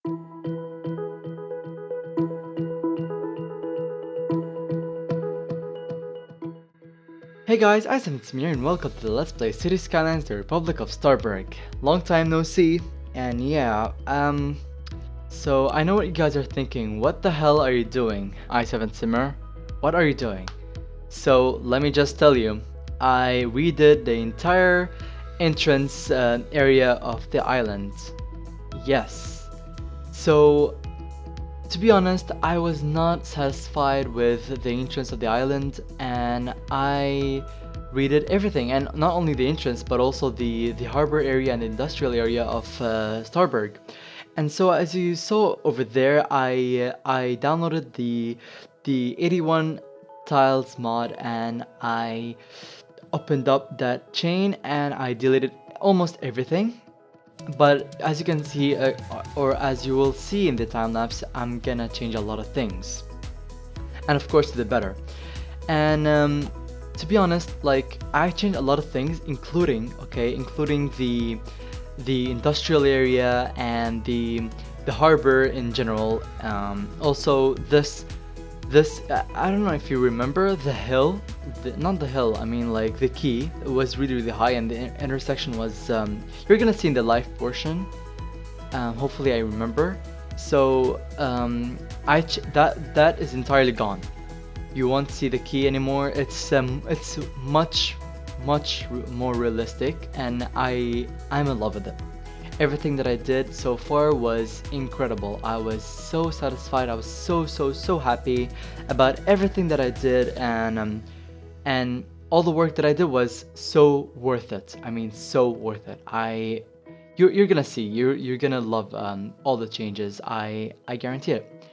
Hey guys, I'm Samir and welcome to the Let's Play City Skylines, the Republic of Starburg. Long time no see, and so I know what you guys are thinking. What the hell are you doing, i7 Simmer? What are you doing? So let me just tell you, I redid the entire entrance area of the island. Yes. So to be honest, I was not satisfied with the entrance of the island, and I redid everything, and not only the entrance, but also the harbor area and the industrial area of Starburg. And so, as you saw over there, I downloaded the 81 tiles mod, and I opened up that chain, and I deleted almost everything. But as you can see, or as you will see in the time lapse, I'm gonna change a lot of things, and of course to the better. And to be honest, like I changed a lot of things, including the industrial area and the harbor in general. Also, this I don't know if you remember the hill, not the hill. I mean like the key was really high, and the intersection was. You're gonna see in the live portion. Hopefully I remember. So that is entirely gone. You won't see the key anymore. It's much more realistic, and I'm in love with it. Everything that I did so far was incredible. I was so satisfied. I was so happy about everything that I did, and all the work that I did was so worth it. I mean, so worth it. You're gonna see. You're gonna love all the changes. I guarantee it.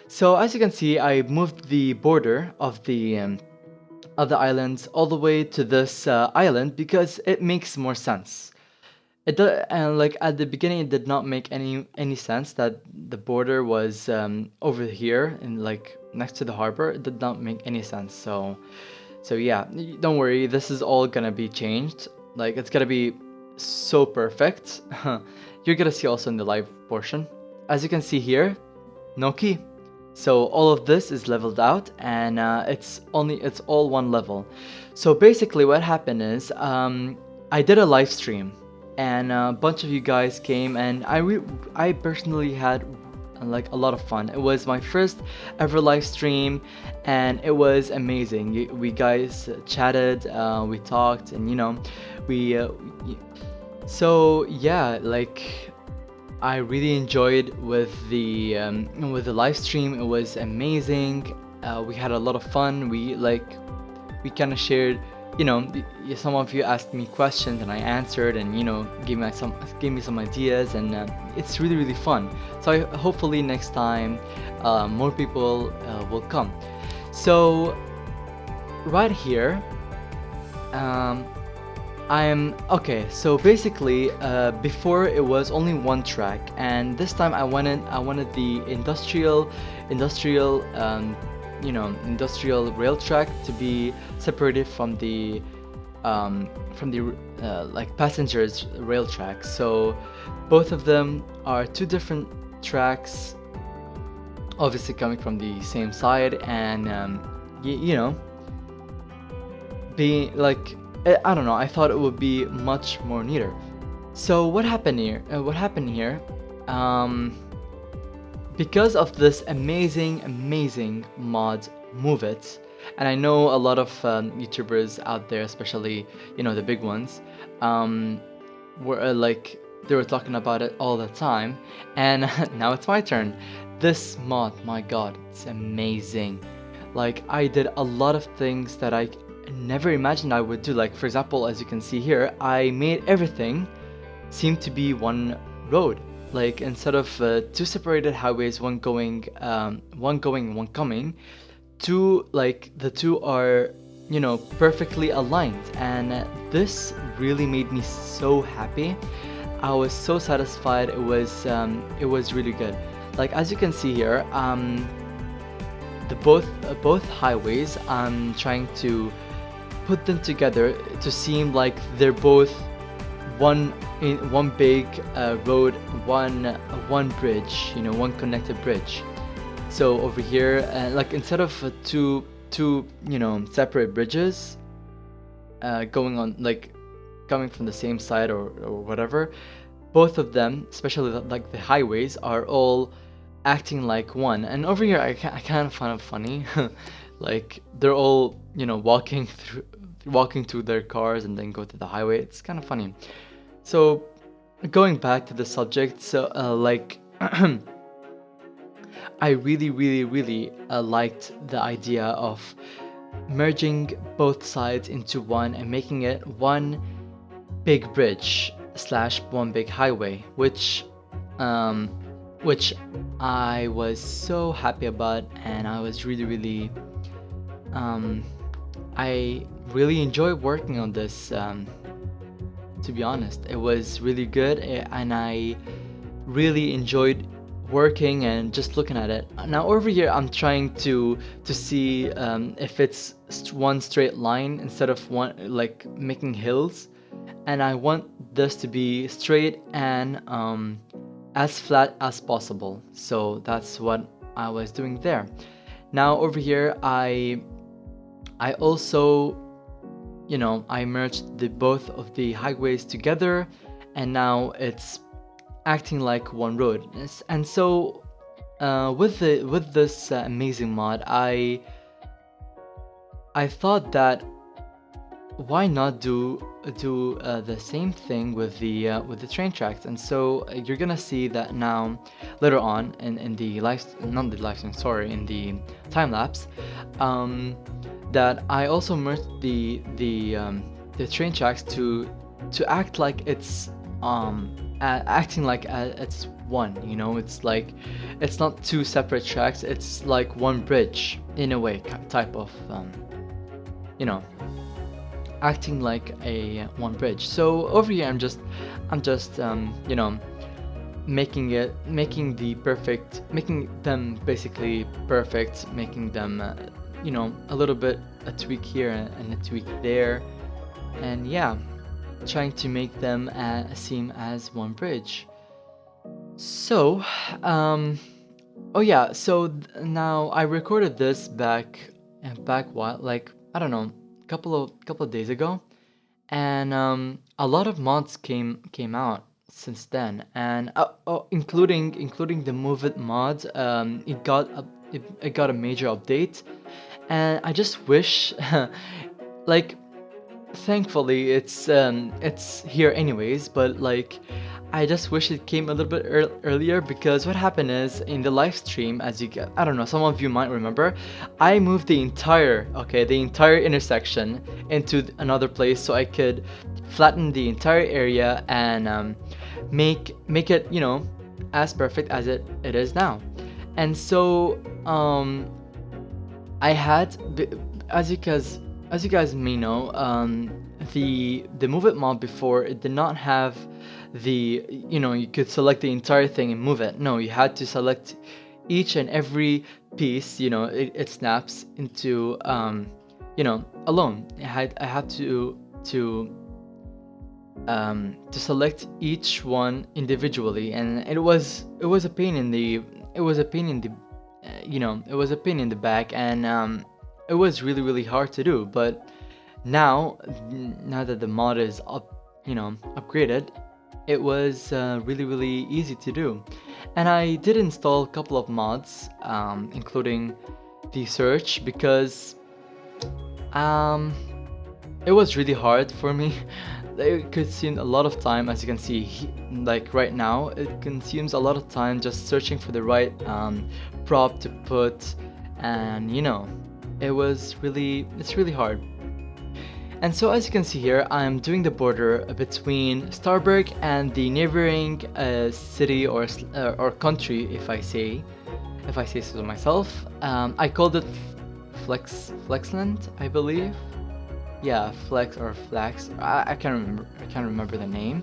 So as you can see, I moved the border of the islands all the way to this island because it makes more sense. And like at the beginning, it did not make any sense that the border was over here and like next to the harbor. It did not make any sense. So yeah, don't worry. This is all gonna be changed. Like it's gonna be so perfect. You're gonna see also in the live portion. As you can see here, no key. So all of this is leveled out, and it's all one level. So basically, what happened is I did a live stream, and a bunch of you guys came, and I personally had like a lot of fun. It was my first ever live stream, and it was amazing. We guys chatted, we talked, and we so yeah, like I really enjoyed with the live stream. It was amazing. We had a lot of fun. We kind of shared. Some of you asked me questions and I answered, and gave me some ideas, and it's really fun. So hopefully next time more people will come. So right here, um, I'm okay. So basically, before it was only one track, and this time I wanted the industrial rail track to be separated from the like passengers rail track. So both of them are two different tracks, obviously coming from the same side, and being like I don't know. I thought it would be much more neater. So what happened here? Um, because of this amazing mod, Move It, and I know a lot of YouTubers out there, especially the big ones, were like they were talking about it all the time, and now it's my turn. This mod, my God, it's amazing. Like I did a lot of things that I never imagined I would do. Like for example, as you can see here, I made everything seem to be one road. Like instead of two separated highways, one going, one coming, the two are perfectly aligned, and this really made me so happy. I was so satisfied. It was really good. Like as you can see here, the both highways, I'm trying to put them together to seem like they're both one big road, one bridge, one connected bridge. So over here, like instead of two separate bridges, going on like coming from the same side or whatever, both of them, especially like the highways, are all acting like one. And over here, I kind of find it funny, like they're all walking to their cars and then go to the highway. It's kind of funny. So going back to the subject, so like I really, really, really liked the idea of merging both sides into one and making it one big bridge slash one big highway, um, which I was so happy about, and I was really, really, I really enjoyed working on this. To be honest, it was really good, and I really enjoyed working and just looking at it. Now over here, I'm trying to see if it's one straight line instead of one like making hills, and I want this to be straight and as flat as possible. So that's what I was doing there. Now over here, I also I merged the both of the highways together, and now it's acting like one road. And so with this amazing mod, I thought that why not do the same thing with the train tracks. And so you're gonna see that now later on in the live, not the live stream, sorry, in the time lapse, that I also merged the train tracks to act like it's acting like it's one. It's like it's not two separate tracks. It's like one bridge in a way, type of acting like a one bridge. So over here, I'm just making them basically perfect, making them a little bit a tweak here and a tweak there, and yeah, trying to make them seem as one bridge. So oh yeah, so now I recorded this back what, like, I don't know, couple of days ago, and a lot of mods came out since then, and including the Move It mod. It got a major update, and I just wish like, thankfully it's here anyways, but like I just wish it came a little bit earlier, because what happened is in the live stream, as you get, I don't know, some of you might remember, I moved the entire intersection into another place so I could flatten the entire area and make it as perfect as it is now. And so I had, as you guys may know, the Move It mod before, it did not have the you could select the entire thing and move it. No, you had to select each and every piece. It snaps into alone. I had to select each one individually, and it was a pain in the back, and it was really, really hard to do. But now that the mod is upgraded, it was really, really easy to do. And I did install a couple of mods, including the search, because it was really hard for me. It consumed a lot of time, as you can see, like right now, it consumes a lot of time just searching for the right prop to put, and it's really hard. And so as you can see here, I'm doing the border between Starburg and the neighboring city or country, if I say so myself. I called it Flexland, I believe. Yeah, Flex or Flax. I can't remember the name,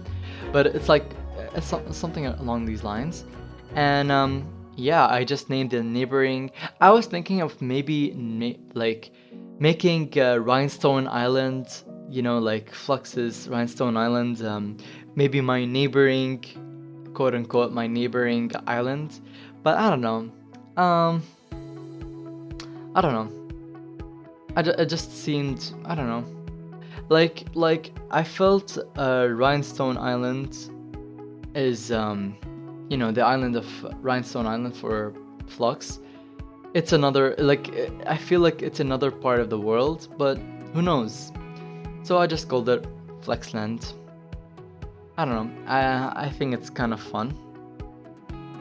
but it's like it's something along these lines. And yeah, I just named the neighboring. I was thinking of maybe like making Rhinestone Island like Flux's Rhinestone Island, maybe my neighboring, quote unquote, my neighboring island. But I don't know. Um, I don't know. It just seemed, I don't know. Like I felt Rhinestone Island is the island of Rhinestone Island for Flux. It's another, like, I feel like it's another part of the world, but who knows? So I just called it Flexland. I don't know. I think it's kind of fun.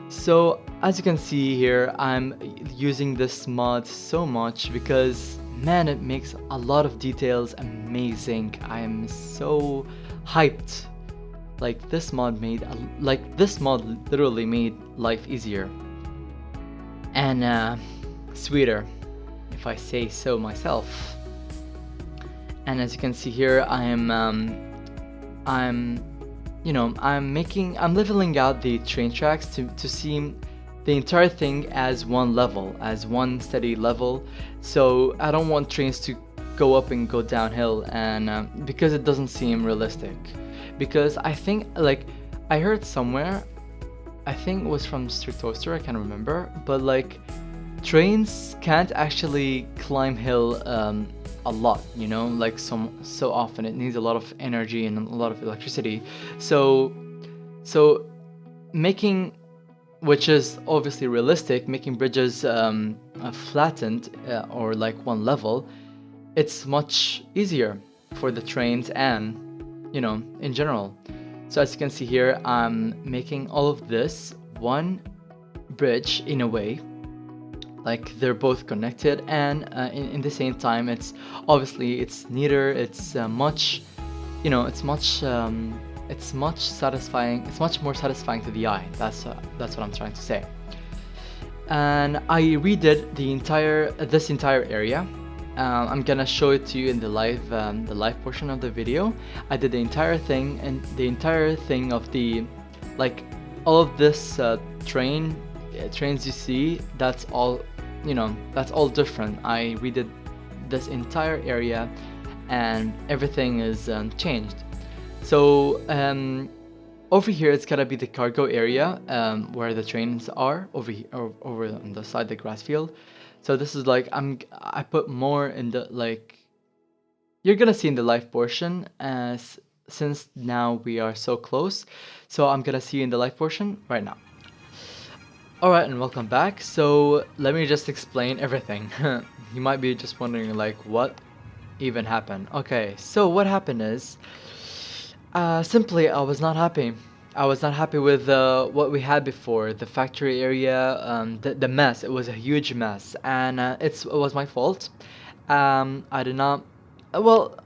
So as you can see here, I'm using this mod so much because man, it makes a lot of details amazing. I am so hyped. Like this mod literally made life easier and sweeter, if I say so myself. And as you can see here, I'm leveling out the train tracks to see the entire thing as one level, as one steady level. So I don't want trains to go up and go downhill, and because it doesn't seem realistic. Because I think, like, I heard somewhere, I think it was from Street Toaster, I can't remember, but like trains can't actually climb hill a lot, like so often. It needs a lot of energy and a lot of electricity. So making, which is obviously realistic, making bridges flattened or like one level, it's much easier for the trains and in general. So as you can see here, I'm making all of this one bridge in a way, like they're both connected, and in the same time, it's obviously it's neater. It's much, it's much satisfying. It's much more satisfying to the eye. That's what I'm trying to say. And I redid this entire area. I'm gonna show it to you in the live portion of the video. I did the entire thing, and the entire thing of the, like, all of this trains you see. That's all, that's all different. I redid this entire area, and everything is changed. So over here, it's gonna be the cargo area where the trains are over here, over on the side, the grass field. So this is like I put more in the, like, you're gonna see in the live portion, as since now we are so close. So I'm gonna see you in the live portion right now. Alright, and welcome back. So let me just explain everything. You might be just wondering, like, what even happened. Okay, so what happened is simply I was not happy. I was not happy with what we had before, the factory area, the mess. It was a huge mess, and it was my fault. I did not, well,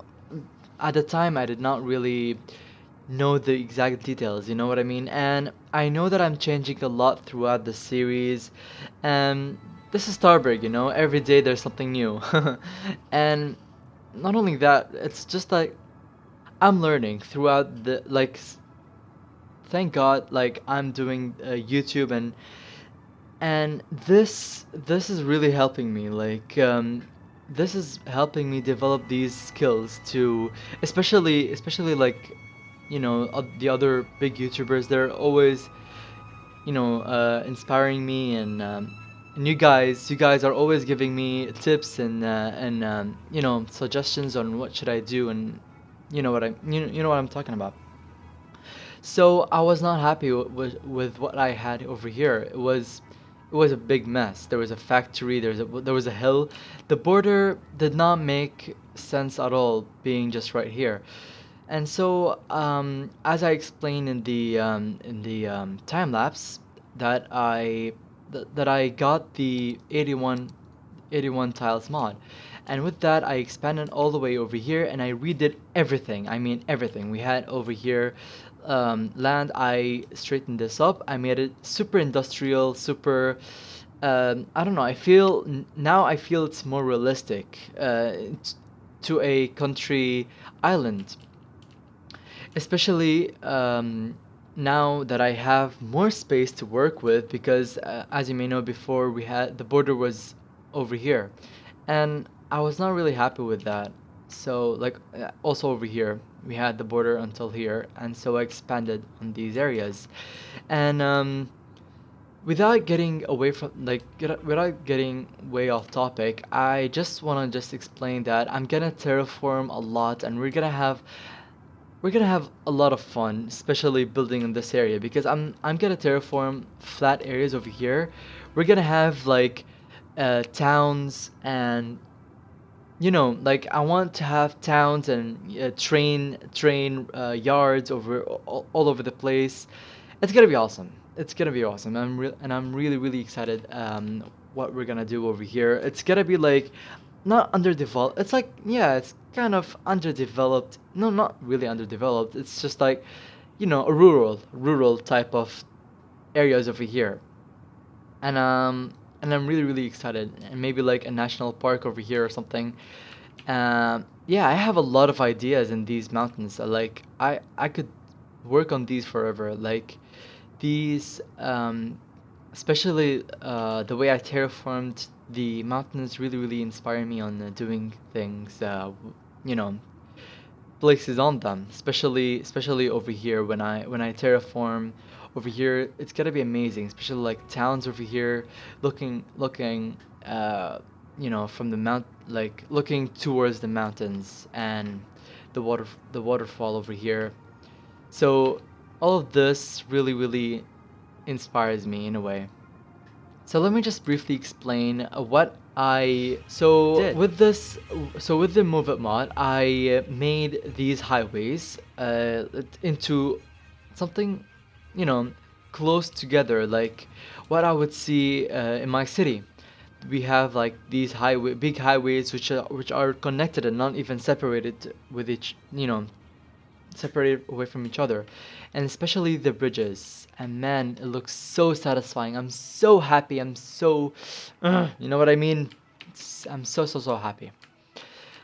at the time I did not really know the exact details, you know what I mean? And I know that I'm changing a lot throughout the series, and this is Starburg, every day there's something new. And not only that, it's just like I'm learning throughout the, like, thank God, like, I'm doing YouTube, and this is really helping me, like, this is helping me develop these skills to, especially like, the other big YouTubers. They're always, inspiring me, and you guys are always giving me tips and suggestions on what should I do, and you know what I'm talking about. So I was not happy with what I had over here. It was a big mess. There was a factory. There was a hill. The border did not make sense at all, being just right here. And so, as I explained in the time lapse, that I got the 81 tiles mod, and with that I expanded all the way over here, and I redid everything. I mean everything we had over here. Land, I straightened this up. I made it super industrial, super, I don't know, now I feel it's more realistic to a country island, especially now that I have more space to work with, because as you may know, before the border was over here, and I was not really happy with that. So like also over here we had the border until here, and so I expanded on these areas. And without getting away from without getting way off topic, I just want to just explain that I'm gonna terraform a lot, and we're gonna have a lot of fun, especially building in this area, because I'm gonna terraform flat areas over here. We're gonna have like towns, and like I want to have towns and train yards over all over the place. It's gonna be awesome. It's gonna be awesome. I'm really really excited. What we're gonna do over here. It's gonna be like not underdeveloped. It's like, yeah, it's kind of underdeveloped. No, not really underdeveloped. It's just like, a rural type of areas over here. And I'm really really excited. And maybe like a national park over here or something. Yeah, I have a lot of ideas in these mountains. Like I could work on these forever. Like these, especially the way I terraformed the mountains really really inspire me on doing things. Places on them, especially over here when I terraform over here. It's gonna be amazing, especially like towns over here, looking from the mount, like looking towards the mountains and the waterfall over here. So all of this really really inspires me in a way. So let me just briefly explain what I did. With the Move It mod, I made these highways into something, you know, close together, like what I would see in my city. We have like these big highways, which are connected and not even separated with separated away from each other, and especially the bridges. And man, it looks so satisfying. I'm so happy. I'm so, you know what I mean? I'm so so so happy.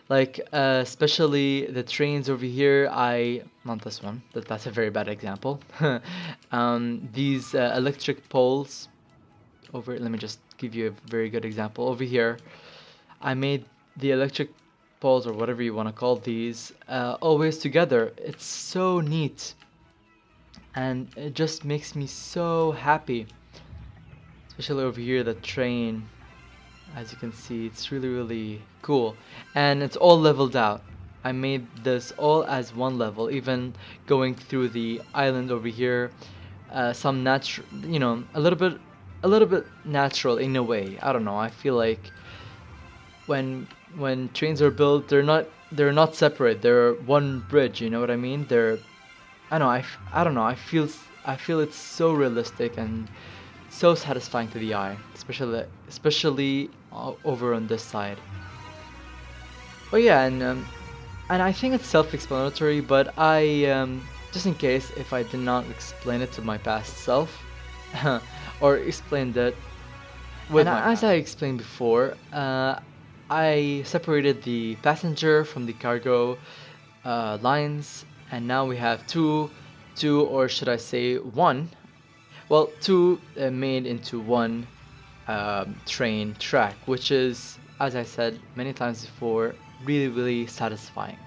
Like especially the trains over here. I Not this one. That's a very bad example. These electric poles over. Let me just give you a very good example over here. I made the electric poles, or whatever you want to call these, always together. It's so neat, and it just makes me so happy. Especially over here, the train, as you can see, it's really really cool, and it's all leveled out. I made this all as one level, even going through the island over here. Some natural, a little bit natural in a way. I don't know. I feel like when trains are built, they're not separate. They're one bridge. You know what I mean? I know. I don't know. I feel it's so realistic and so satisfying to the eye, especially over on this side. Oh yeah, and I think it's self-explanatory, but I just in case if I did not explain it to my past self, or explained it as I explained before, I separated the passenger from the cargo lines, and now we have two, or should I say one? Well, two made into one train track, which is, as I said many times before, really, really satisfying.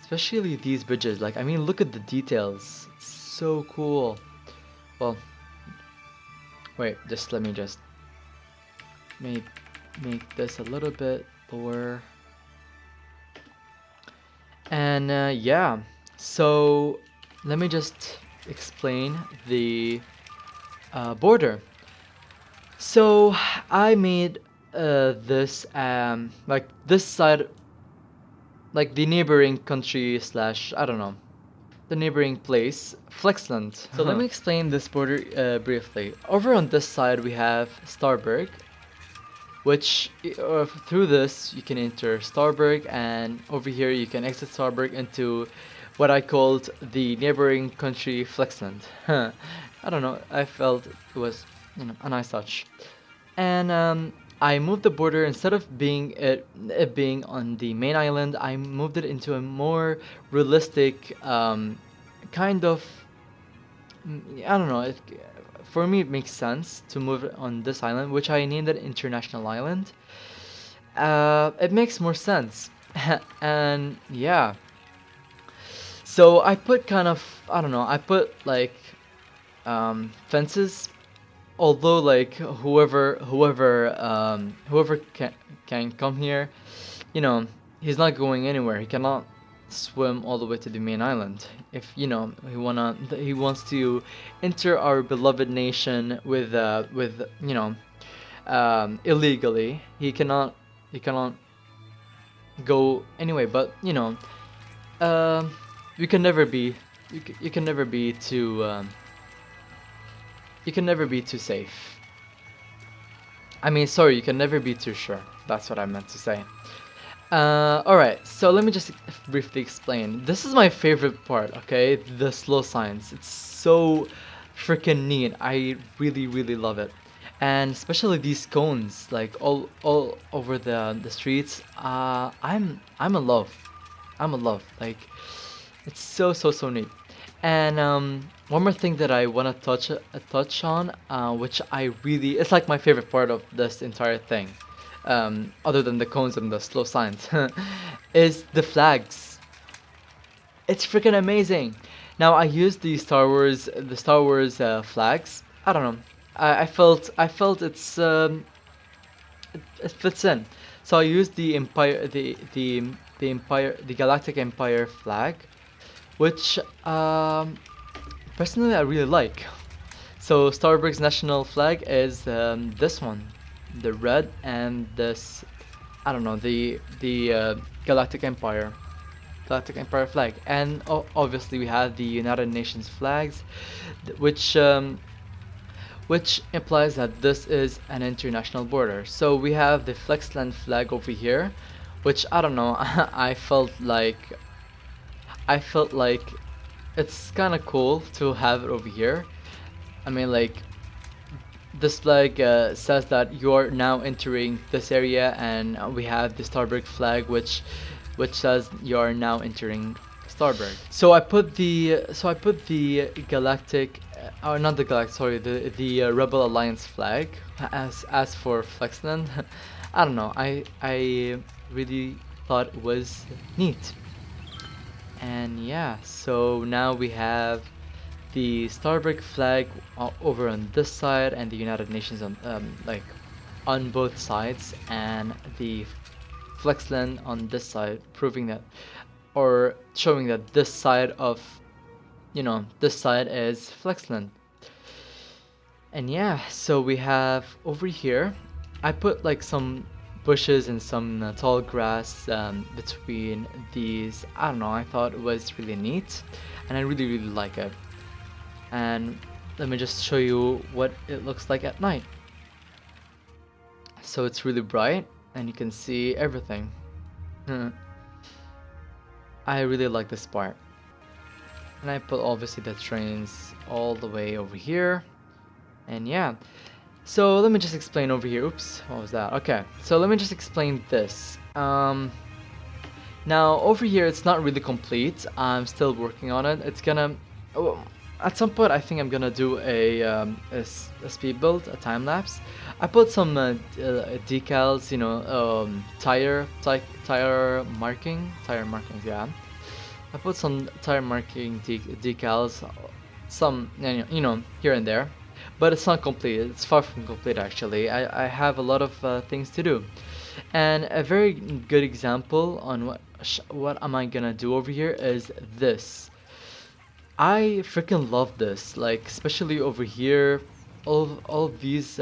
Especially these bridges. Like, I mean, look at the details. It's so cool. Well, wait, just let me just make this a little bit lower. And yeah, so let me just explain the border. So I made this like this side, like the neighboring country slash, I don't know, the neighboring place, Flexland. So let me explain this border briefly. Over on this side we have Starburg, which through this you can enter Starburg, and over here you can exit Starburg into what I called the neighboring country Flexland. I don't know, I felt it was a nice touch. And I moved the border, instead of it being on the main island, I moved it into a more realistic kind of. I don't know. For me, it makes sense to move it on this island, which I named it International Island. It makes more sense. And yeah, so I put kind of, I don't know, I put like fences. Although like whoever can come here, you know, he's not going anywhere. He cannot swim all the way to the main island. If you know he wants to enter our beloved nation with illegally, he cannot go anyway. But um, you can never be you can never be too you can never be too safe. I mean, sorry, you can never be too sure. That's what I meant to say. Alright, so let me just briefly explain. This is my favorite part, okay? The slow signs. It's so freaking neat. I really, really love it. And especially these cones, like all over the streets. I'm in love. I'm in love. Like, it's so neat. And one more thing that I want to touch on, which I really it's like my favorite part of this entire thing, other than the cones and the slow signs, is the flags. It's freaking amazing. Now I used the Star Wars flags. I don't know. I felt it fits in. So I used the Galactic Empire flag, which personally I really like. So Starburg's national flag is this one, the red and this, I don't know, the Galactic Empire, Galactic Empire flag, and obviously we have the United Nations flags, which implies that this is an international border. So we have the Flexland flag over here, which I don't know. I felt like it's kind of cool to have it over here. I mean, like, this flag says that you're now entering this area, and we have the Starburg flag, which says you are now entering Starburg. So I put the Galactic, or not the Galactic, sorry, the Rebel Alliance flag as for Flexland. I don't know. I really thought it was neat. And yeah, so now we have the Starbuck flag over on this side, and the United Nations on like on both sides, and the Flexland on this side, proving that or showing that this side of this side is Flexland. And yeah, so we have over here, I put like some bushes and some tall grass between these. I don't know, I thought it was really neat, and I really, really like it. And let me just show you what it looks like at night. So it's really bright, and you can see everything. I really like this part. And I put obviously the trains all the way over here. And yeah, so let me just explain over here. Oops, what was that? Okay, so let me just explain this. Now over here it's not really complete. I'm still working on it. It's gonna, oh, at some point I think I'm gonna do a speed build, a time lapse. I put some decals, tire markings, yeah. I put some tire marking decals, some here and there, but it's not complete. It's far from complete actually. I have a lot of things to do, and a very good example on what am I gonna do over here is this. I freaking love this, like especially over here, all of these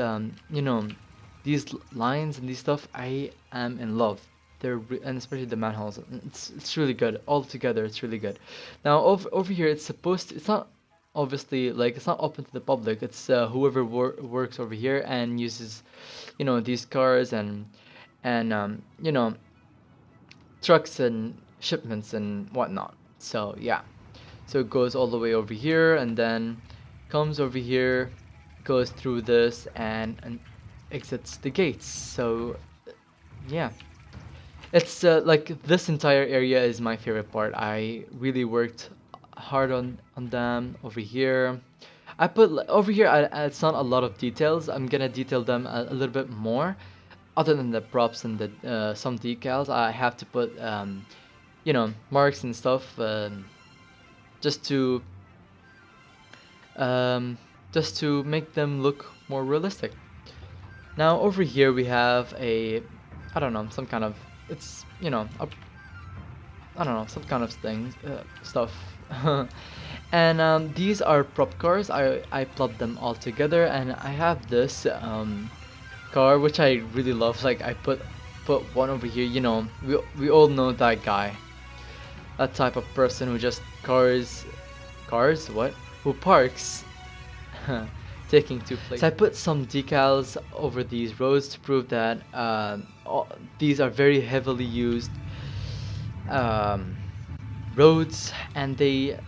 these lines and these stuff. I am in love. And especially the manholes. It's really good. All together, it's really good. Now over here, it's not obviously like it's not open to the public. It's whoever works over here and uses, these cars and trucks and shipments and whatnot. So yeah, so it goes all the way over here and then comes over here, goes through this and exits the gates. So yeah. It's like this entire area is my favorite part. I really worked hard on them over here. Over here. It's not a lot of details. I'm gonna detail them a little bit more. other than the props and the some decals, I have to put marks and stuff, just to um, just to make them look more realistic. Now over here we have a, I don't know, some kind of, it's, I don't know, some kind of thing, stuff. And these are prop cars. I plugged them all together, and I have this car which I really love. Like I put one over here. We all know that guy, that type of person who just cars what? Who parks taking two places. So I put some decals over these roads to prove that these are very heavily used um, roads, and they,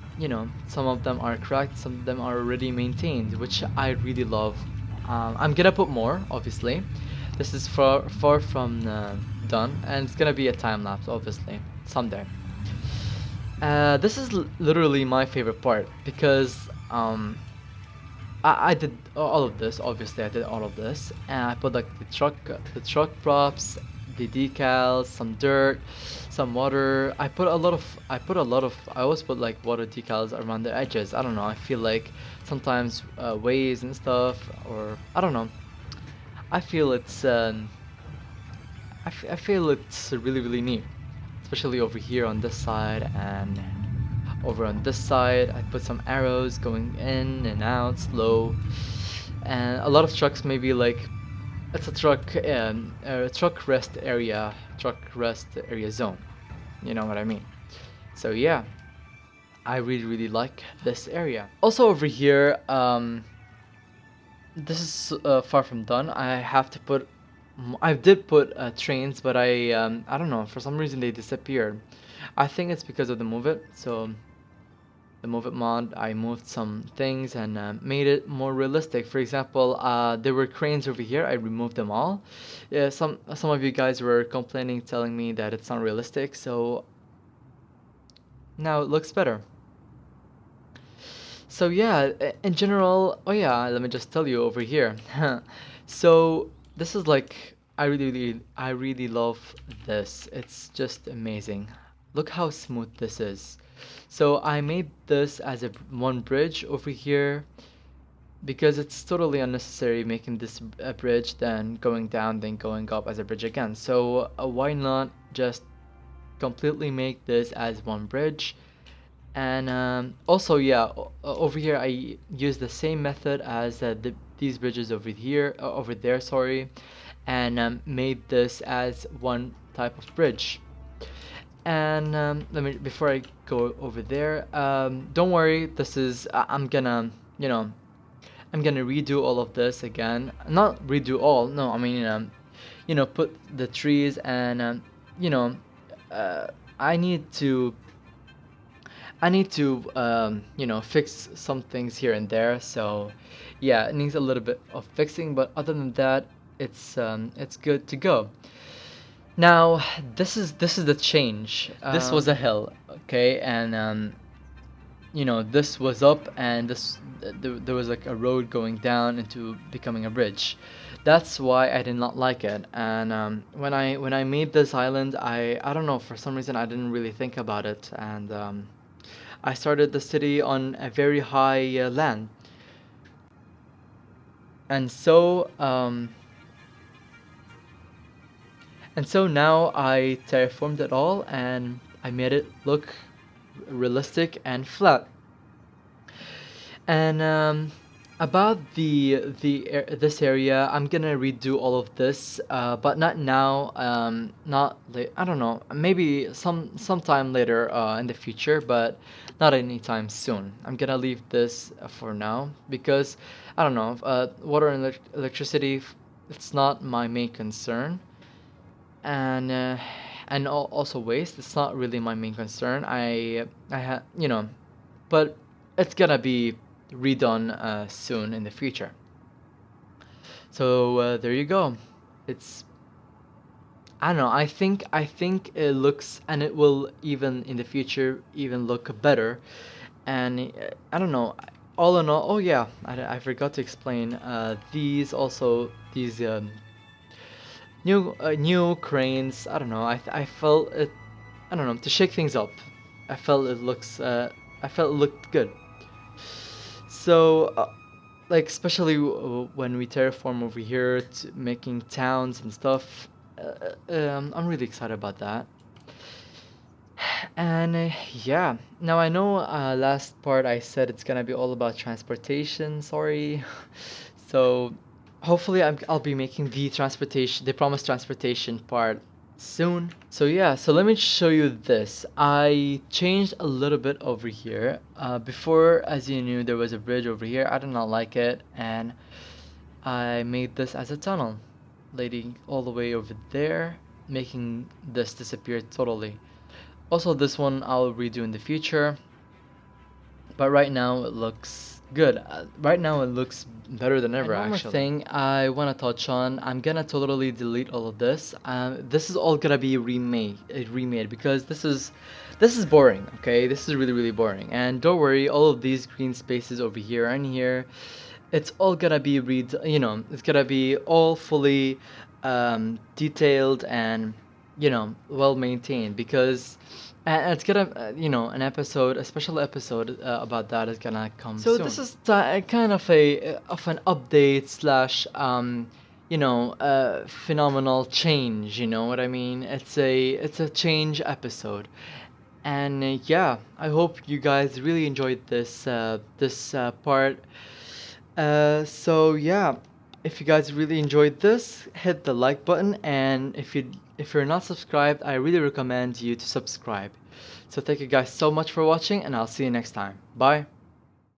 some of them are cracked, some of them are already maintained, which I really love. I'm gonna put more, obviously. This is far from done, and it's gonna be a time lapse, obviously, someday. This is literally my favorite part because I did all of this. Obviously, I did all of this, and I put like the truck props, the decals, some dirt, some water. I always put like water decals around the edges. I don't know. I feel like sometimes waves and stuff, or I don't know. I feel it's I feel it's really really neat, especially over here on this side and over on this side. I put some arrows going in and out slow, and a lot of trucks maybe like it's a truck rest area zone. You know what I mean? So yeah, I really really like this area. Also over here, this is far from done. I have to put. I did put trains, but I don't know, for some reason they disappeared. I think it's because of the move it. So the move it mod, I moved some things and made it more realistic. For example, there were cranes over here. I removed them all. Yeah, some of you guys were complaining, telling me that it's not realistic. So now it looks better. So yeah, in general, oh yeah, let me just tell you over here. So this is like, I really love this. It's just amazing. Look how smooth this is. So I made this as one bridge over here because it's totally unnecessary making this a bridge, then going down, then going up as a bridge again. So why not just completely make this as one bridge? And also, yeah, over here I use the same method as these bridges over here, over there, sorry, and made this as one type of bridge. And let me, before I go over there, don't worry, this is, I'm gonna, I'm gonna redo all of this again. Not redo all, no, I mean, put the trees and, you know, uh, I need to fix some things here and there. So, yeah, it needs a little bit of fixing, but other than that, it's good to go. Now, this is the change. This was a hill, okay, and this was up, and there was like a road going down into becoming a bridge. That's why I did not like it. And when I made this island, I don't know, for some reason I didn't really think about it, and I started the city on a very high land, and so now I terraformed it all and I made it look realistic and flat. And about this area, I'm gonna redo all of this, but not now. Not I don't know. Maybe sometime later in the future, but not anytime soon. I'm gonna leave this for now because I don't know. Water and electricity, it's not my main concern, and also waste. It's not really my main concern. But it's gonna be redone soon in the future. So there you go. It's, I don't know. I think it looks, and it will even in the future even look better. And I don't know. All in all, oh yeah, I forgot to explain. These new cranes. I don't know. I felt it. I don't know, to shake things up. I felt it looks. I felt it looked good. So, like especially when we terraform over here, making towns and stuff. I'm really excited about that. And yeah, now I know last part I said it's gonna be all about transportation. Sorry. So hopefully I'll be making the promised transportation part soon. So yeah, so let me show you this. I changed a little bit over here. Before, as you knew, there was a bridge over here. I did not like it, and I made this as a tunnel, leading all the way over there, making this disappear totally. Also, this one I'll redo in the future, but right now it looks good. Right now it looks better than ever, and one more thing I want to touch on, I'm gonna totally delete all of this. This is all gonna be remade because this is boring. Okay, this is really really boring. And don't worry, all of these green spaces over here and here, it's all gonna be it's gonna be all fully detailed and well maintained because and it's gonna an episode, a special episode about that is gonna come so soon. This is kind of an update slash phenomenal change, you know what I mean? It's a change episode. And yeah, I hope you guys really enjoyed this part. So yeah, if you guys really enjoyed this, hit the like button, and if you're not subscribed, I really recommend you to subscribe. So thank you guys so much for watching, and I'll see you next time. Bye.